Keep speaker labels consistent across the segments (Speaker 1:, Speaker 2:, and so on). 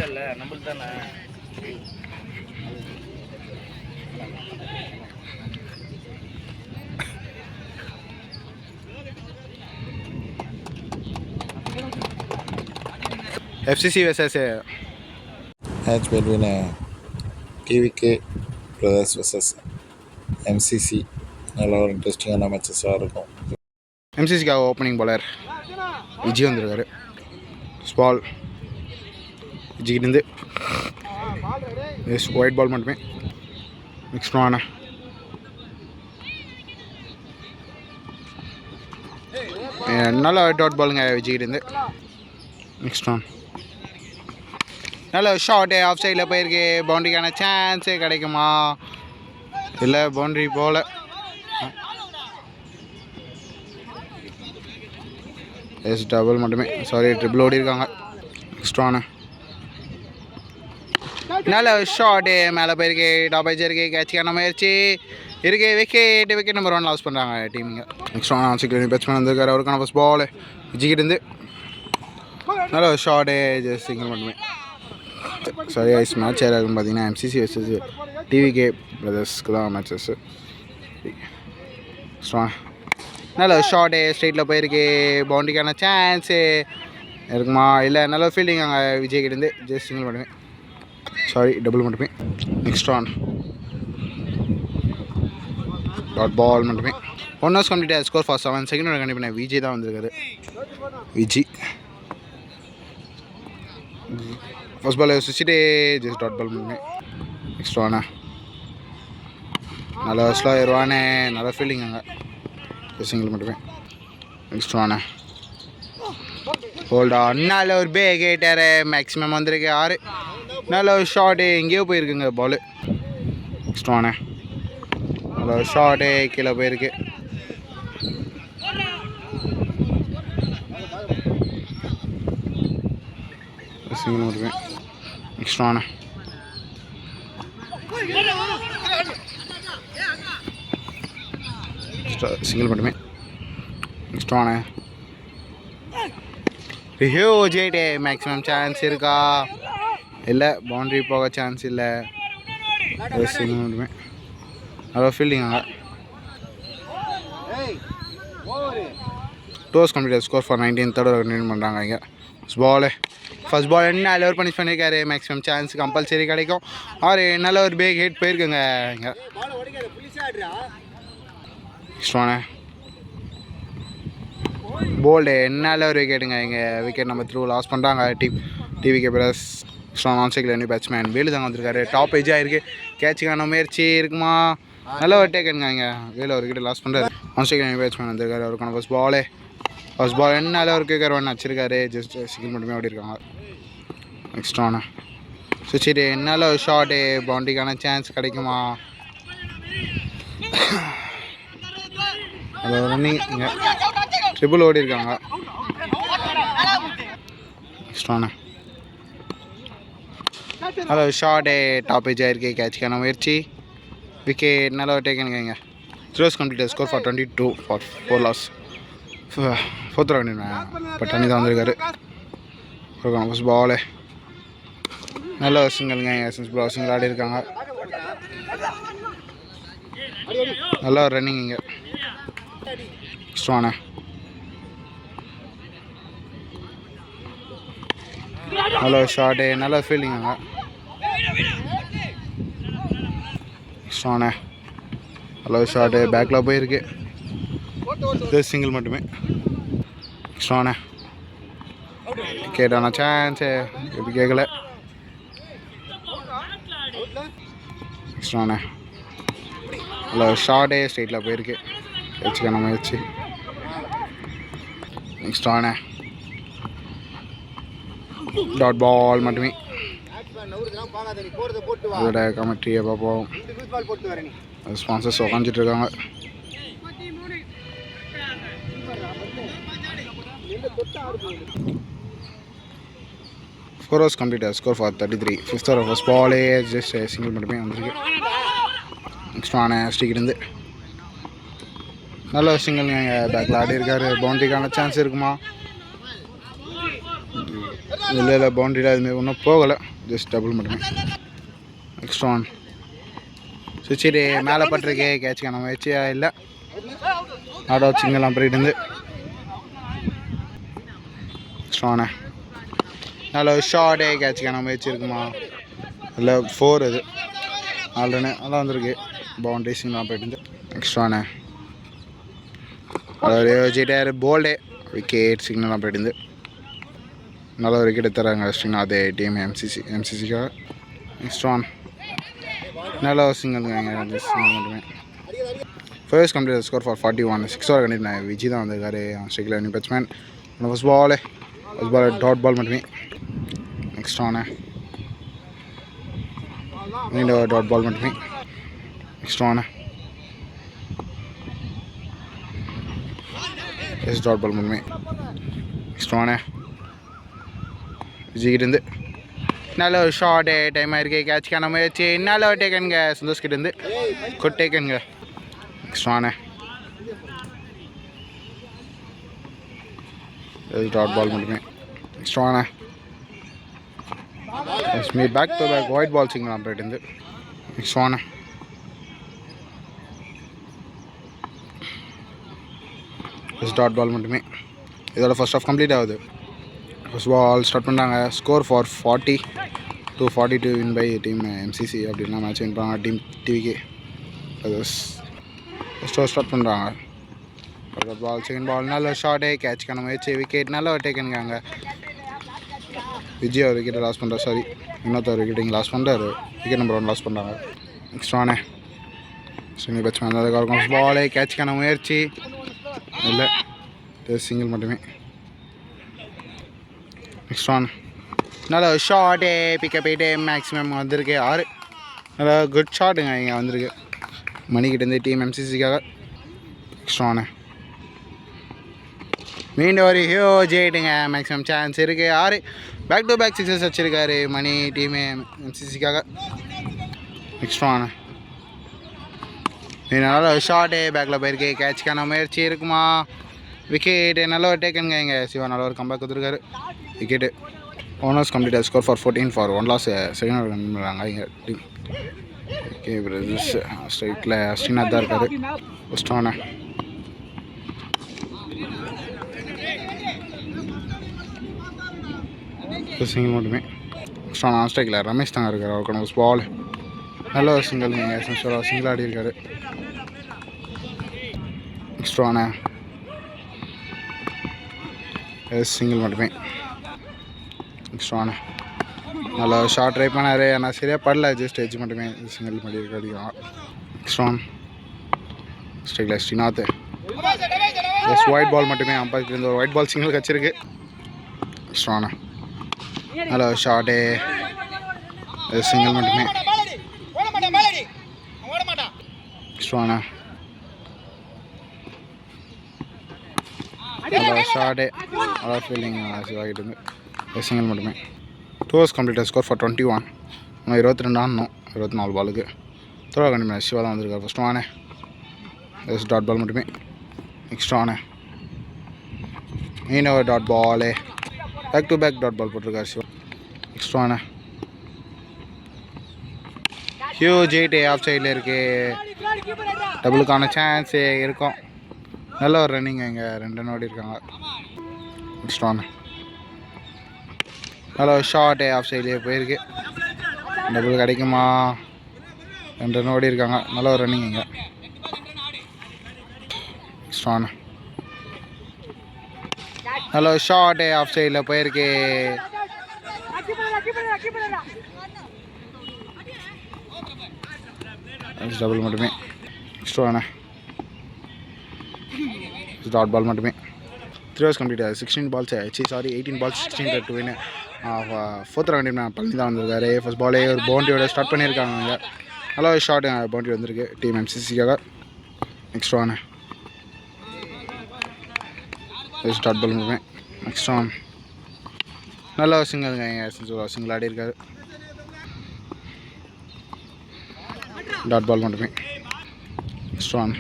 Speaker 1: இல்ல நம்மளுக்கு தானே
Speaker 2: FCC versus match between TVK brothers versus MCC. நல்ல ஒரு இன்ட்ரெஸ்டிங்கான மேட்சஸாக இருக்கும். MCCக்காக ஓப்பனிங் பாலர் விஜய் வந்திருக்காரு. ஸ்பால் விஜய்கிட்டேருந்து ஒயிட் பால் மட்டுமே. நெக்ஸ்ட் ஆன நல்ல டாட் பாலுங்க விஜய்கிட்டேருந்து. நெக்ஸ்ட் ஆன் நல்ல ஷார்ட்டு ஆஃப் சைடில் போயிருக்கு. பவுண்ட்ரிக்கான சான்ஸே கிடைக்குமா? இல்லை, பவுண்ட்ரி போல். எஸ் டபுள் மட்டுமே, சாரி ட்ரிபிள் ஓடி இருக்காங்க. நெக்ஸ்ட் ஆன் நல்ல ஷார்ட்டு மேலே போயிருக்கு. டாப் ஏஜ் இருக்குது. கேட்சிக்கான முயற்சி இருக்குது. விக்கெட் நம்பர் 1 லாஸ் பண்ணுறாங்க டீமிங்க. நெக்ஸ்ட் ஆன் சிக்ஸ் பேட்ஸ்மேன் வந்திருக்காரு. அவருக்கான ஃபஸ்ட் பால் விஜய்கிட்டேருந்து நல்ல ஒரு ஷார்ட்டு ஜஸ்ட் சிங்கிள் மட்டுமே. சாரி ஐஸ் மேட்ச் யாராக இருக்குன்னு பார்த்தீங்கன்னா MCC வர்சஸ் TVK பிரதர்ஸ்க்கு தான் மேட்சஸ்ஸு. நல்ல ஷார்ட்டு ஸ்ட்ரெயிட்டில் போயிருக்கு. பவுண்ட்ரிக்கான சான்ஸு இருக்குமா? இல்லை, நல்ல ஃபீல்டிங் அங்கே விஜய்கிட்டேருந்து ஜஸ்ட் சிங்கிள் மட்டுமே, சாரி டபுள் மட்டுமே. நெக்ஸ்ட் ஆன் டாட் பால் மட்டுமே. 1 overs complete. Score for 7. Second கண்டிப்பாக விஜய் தான் வந்திருக்காரு. விஜய் ஃபர்ஸ்ட் பால் சுவிச்சிட்டு ஜஸ்ட் டாட் பால் மட்டுமே. நெக்ஸ்ட் வானே நல்லா ஸ்லோ ஆயிடுவானே. நல்லா ஃபீல்டிங் அங்கே சிங்கிள் மட்டுமே. நெக்ஸ்ட் வானே ஹோல்டா நல்ல ஒரு பே கேட்டார். மேக்ஸிமம் வந்திருக்கு 6. நல்ல ஒரு ஷார்ட்டு எங்கேயோ போயிருக்குங்க பால். நெக்ஸ்ட் வானே நல்ல ஒரு ஷார்ட்டு கீழே போயிருக்கு. சிங்கிள் மட்டுமே. நெக்ஸ்ட் ஆன சிங்கிள் மட்டுமே. நெக்ஸ்ட் ஆன ஜெயிட்டே. மேக்ஸிமம் சான்ஸ் இருக்கா? இல்லை, பவுண்ட்ரி போக சான்ஸ் இல்லை. சிங்கிள் மட்டுமே. நல்லா ஃபீல்டிங் அங்கே. 2 hours complete. Score for 19. Third continue பண்ணுறாங்க இங்கே. ஃபர்ஸ்ட் பால் என்ன நல்ல ஒரு பனிஷ் பண்ணியிருக்காரு. மேக்ஸிமம் சான்ஸ் கம்பல்சரி கிடைக்கும். ஆறு நல்ல ஒரு பேக் ஹிட் போயிருக்குங்க இங்கே. ஸ்ட்ரானே போல்டு நல்ல ஒரு விக்கெட்டுங்க. இங்கே விக்கெட் நம்பர் 3 லாஸ் பண்ணுறாங்க TVK plus. Strong on cycle new batsman Velu தாங்க வந்திருக்காரு. டாப் ஏஜாக இருக்குது. கேட்சுக்கான முயற்சி இருக்குமா? நல்ல ஒரு டேக்கனுங்க. இங்கே வேலு ஒரு விக்கெட் லாஸ் பண்ணுறாரு. ஆன் சைக்கிள் நியூ பேட்ஸ்மேன் வந்திருக்காரு. அவருக்கான ஃபர்ஸ்ட் பால் என்ன ஒரு கிக்கர் 1 வச்சிருக்காரு. ஜஸ்ட் சிங்கிள் மட்டுமே ஓடி இருக்காங்க. நெக்ஸ்ட் ஆன சுவிச்சிட்டு நல்ல ஒரு ஷார்ட்டு. பவுண்ட்ரிக்கான சான்ஸ் கிடைக்குமா? அது ரன்னிங் இங்கே ட்ரிபிள் ஓடி இருக்காங்க. நெக்ஸ்ட் ஆன நல்ல ஒரு ஷார்ட்டு. டாப் ஏஜ் ஆயிருக்கு. கேட்சுக்கான முயற்சி விக்கெட் நல்ல ஒரு டேக்கனுங்க. இங்கே 3 hours complete. Score for 22 for 4 loss. 4th round இப்போ தண்ணி தான் வந்திருக்காரு. ஃபர்ஸ்ட் பாலு நல்ல ஒரு சிங்கிள்ங்க. சிங்கிள் ஆடி இருக்காங்க. நல்ல ஒரு ரன்னிங் இங்கே. ஸ்ட்ரானே நல்ல ஒரு ஷார்ட்டு. நல்ல ஃபீல்டிங் அங்கே. ஸ்ட்ரானே நல்ல ஒரு ஷார்ட்டு. பேக்கில் போயிருக்கு. சிங்கிள் மட்டுமே. ஸ்ட்ரானே கேட்டான சான்ஸு எப்படி கேட்கல. ஸ்ட்ரானே நல்ல ஷார்ட்டே ஸ்ட்ரெயிட்டில் போயிருக்கு. வச்சுக்கான முயற்சி. நெக்ஸ்ட் ஆன டாட் பால் மட்டுமே. அதோட கமெண்ட்ரியை பார்ப்போம். ஸ்பான்சர்ஸ் உட்காந்துட்டு இருக்காங்க. Four overs complete. Score for 33. 5th over first ball just a single மட்டுமே வந்திருக்கு. நெக்ஸ்ட் ஆன ஸ்டிக் இருந்து நல்ல ஒரு சிங்கிள்ங்க எங்கள் பேக்கில் ஆடி இருக்காரு. பவுண்ட்ரிக்கான சான்ஸ் இருக்குமா? இல்லை பவுண்ட்ரியில் அதுமாரி ஒன்றும் போகலை, ஜஸ்ட் டபுள் மட்டுமே. நெக்ஸ்ட் ஒன் சுவிட்சிட்டு மேலே பட்டிருக்கு. கேட்சுக்கான முயற்சியாக இல்லை. ஆட் அவுட் சிங்கிள் போயிட்டு இருந்து நெக்ஸ்ட் ஒன்னு நல்ல ஒரு ஷார்ட்டே. கேட்சுக்கான முயற்சி இருக்குமா? இல்லை 4 இது ஆல்ரெடி நல்லா வந்திருக்கு. பவுண்ட்ரி சிங்கிளாக போயிட்டு இருந்து நெக்ஸ்ட் ஒன்னு ஒரு ஜிட்டார் போல்டே விக்கெட் சிக்னலாக போயிட்டு இருந்து நல்ல ஒரு விக்கெட் தராங்க ஸ்ட்ரிங் அதே டீம் எம்சிசிக்காக. நெக்ஸ்ட் ஒன் நல்ல ஒரு சிங்கிள் சிங்கிள் மட்டுமே. First complete score for 41. 6 over கண்டிப்பாக விஜய் தான் வந்திருக்காரு. ஸ்ட்ரைக்கில் new batsman. First ball dot ball மட்டுமே. நெக்ஸ்ட் ஒன்னு மீண்டும் டாட் பால் மட்டுமே. நெக்ஸ்ட் ஒன்னு டாட் பால் மட்டுமே. நெக்ஸ்ட் ஒன்னு விஜய்கிட்டேருந்து நல்ல ஒரு ஷார்ட்டு டைம் ஆயிருக்கு. கேட்சுக்கான முயற்சி நல்ல ஒரு டேக்கனுங்க சந்தோஷ் கிட்டேருந்து குட் டேக்கனுங்க. நெக்ஸ்ட் ஒன்னு டாட் பால் மட்டுமே. நெக்ஸ்ட் ஒன்னு மீ back to back white ball single போயிட்டு இருந்து நெக்ஸ்ட் ஒன்னு டாட் பால் மட்டுமே. இதோட ஃபர்ஸ்ட் ஆஃப் கம்ப்ளீட் ஆகுது. ஃபர்ஸ்ட் பால் ஸ்டார்ட் பண்ணுறாங்க. Score for 40-42 win by team MCC. அப்படின்னா மேட்ச் வின் பண்ணுறாங்க டீம் டிவிக்கு. ஃபர்ஸ்ட் ஓவர் ஸ்டார்ட் பண்ணுறாங்க. பால் செகண்ட் பால் நல்ல ஷார்ட்டே. கேட்சுக்கான முயற்சி விக்கெட் நல்ல ஒரு டேக்கனுங்க. விஜய் ஒரு விக்கெட்டை லாஸ் பண்ணுறாரு. சாரி இன்னொருத்தர் விக்கெட்டிங் லாஸ் பண்ணுறாரு. விக்கெட் நம்பர் 1 லாஸ் பண்ணுறாங்க. நெக்ஸ்ட் ஒன்னு சிங்கிள் பேட்ஸ்மேன் அதுக்காக பாலே. கேட்சுக்கான முயற்சி இல்லை, சிங்கிள் மட்டுமே. நெக்ஸ்ட் ஒன் நல்ல ஷார்ட்டே. பிக்கப் போயிட்டு மேக்ஸிமம் வந்திருக்கு 6. நல்லா குட் ஷாட்டுங்க இங்கே வந்திருக்கு மணிக்கிட்டேருந்து டீம் எம்சிசிக்காக. நெக்ஸ்ட் ஒன்னு மீண்டும் ஒரு ஹியூஜ் ஹிட்டுங்க. மேக்ஸிமம் சான்ஸ் இருக்குது 6. பேக் டு பேக் 6 வச்சுருக்காரு மணி டீமு எம்சிசிக்காக. நெக்ஸ்ட் ஒன்னு நல்ல ஷார்ட்டே பேக்கில் போயிருக்கு. கேட்சுக்கான முயற்சி இருக்குமா? விக்கெட்டு நல்ல ஒரு டேக்கனுங்க. இங்கே சிவா நல்ல ஒரு கம்பேக் கொடுத்துருக்காரு. விக்கெட்டு ஓனர்ஸ் complete score for 14 for 1 loss. Second over பண்ணுறாங்க இங்கே டீம். ஓகே பிரதர்ஸ் ஸ்ட்ரைக்கில் ஸ்ரீநாத் தான் இருக்கார். ஃபர்ஸ்ட் ஒன்னு சிங்கிள் மட்டுமே. ஃபர்ஸ்ட் ஒன் ஆன் ஸ்ட்ரைக்கில் ரமேஷ் தாங்க இருக்கார். அவருக்கான பால் நல்ல ஒரு சிங்கிள். நீங்கள் சிங்கிள் ஆடி இருக்காரு. நெக்ஸ்ட் ஒன்னு சிங்கிள் மட்டுமே. நெக்ஸ்ட் ஒன்னு நல்லா ஷார்ட் ட்ரை பண்ணார். ஆனால் சரியாக படல, ஜஸ்ட் எட்ஜ் மட்டுமே. சிங்கிள் பண்ணி அடிக்கலாம். நெக்ஸ்ட் ஒன் ஸ்ட்ரைக்கில் ஸ்ரீநாத் ஜஸ்ட் ஒயிட் பால் மட்டுமே. அம்பைக்கிருந்து ஒரு ஒயிட் பால் சிங்கிள் கச்சிருக்கு. நெக்ஸ்ட் ஒன்னு நல்லா ஷார்ட்டே சிங்கிள் மட்டுமே. நெக்ஸ்ட் ஒன்னு ஷார்ட்டே நல்லா ஃபீலிங் சிவாகிட்டு இருந்து சிங்கிள் மட்டுமே. 2 overs கம்ப்ளீட் ஸ்கோர் ஃபார் 21. 22 ஆடணும் 24 பாலுக்கு. தோழ கண்டிப்பாக சிவா தான் வந்திருக்காரு. ஃபர்ஸ்ட் ஒன்னு டாட் பால் மட்டுமே. நெக்ஸ்ட் ஒன்னு மீன் ஓவர் டாட் பாலே. Back to back dot ball போட்டிருக்காரு சிவா. நெக்ஸ்ட் ஒன்னு ஹியூஜ் ஹிட் ஆஃப் சைடில் இருக்குது. டபுளுக்கான சான்ஸு இருக்கும். நல்ல ஒரு ரன்னிங். இங்கே 2 ரன் ஓடி இருக்காங்க. நெக்ஸ்ட் ஒன் நல்ல ஒரு ஷார்ட்டே ஆஃப் சைட்லேயே போயிருக்கு. டபுள் கிடைக்குமா? 2 ரன் ஓடி இருக்காங்க. நல்ல ஒரு ரன்னிங் இங்கே. நெக்ஸ்ட் ஒன் நல்ல ஒரு ஷார்ட்டே ஆஃப் சைடில் போயிருக்கு. டபுள் மட்டுமே. நெக்ஸ்ட் ஒன்னு டாட் பால் மட்டுமே. 3 overs கம்ப்ளீட் ஆகுது. 16 balls 18 balls 16 to win. Fourth round Palani தான் வந்திருக்காரு. ஃபர்ஸ்ட் பாலே ஒரு பவுண்ட்ரியோட ஸ்டார்ட் பண்ணியிருக்காங்க. நல்லா ஒரு ஷார்ட் பவுண்ட்ரி வந்திருக்கு டீம் எம்சிசிக்காக. நெக்ஸ்ட் ஒன் டாட் பால் மட்டுமே. நெக்ஸ்ட் ஒன் நல்ல ஒரு சிங்கிள் ஆடி இருக்காரு. டாட் பால் மட்டுமே. நெக்ஸ்ட் ஒன்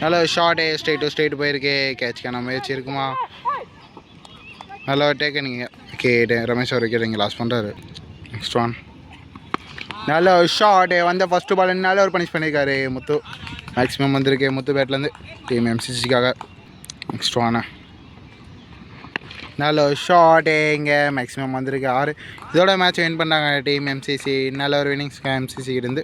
Speaker 2: நல்ல ஒரு ஷார்ட்டு ஸ்ட்ரெயிட் போயிருக்கு. கேட்ச்க்கான முயற்சி இருக்குமா? நல்ல ஒரு டேக்கனிங்க. ஓகே ரமேஷ் ஒரு விக்கெட் இங்கே லாஸ் பண்ணுறாரு. நெக்ஸ்ட் ஒன் நல்ல ஒரு ஷார்ட்டு வந்த ஃபஸ்ட்டு பால் நல்ல ஒரு பனிஷ் பண்ணியிருக்காரு முத்து. மேக்ஸிமம் வந்திருக்கு முத்து பேட்லேருந்து டீம் எம்சிசிக்காக. நெக்ஸ்ட் ஒன் நல்ல ஒரு ஷார்ட்டு இங்கே மேக்ஸிமம் வந்திருக்கு 6. இதோட மேட்ச் வின் பண்ணாங்க டீம் எம்சிசி. நல்ல ஒரு வின்னிங்ஸ் எம்சிசி இருந்து.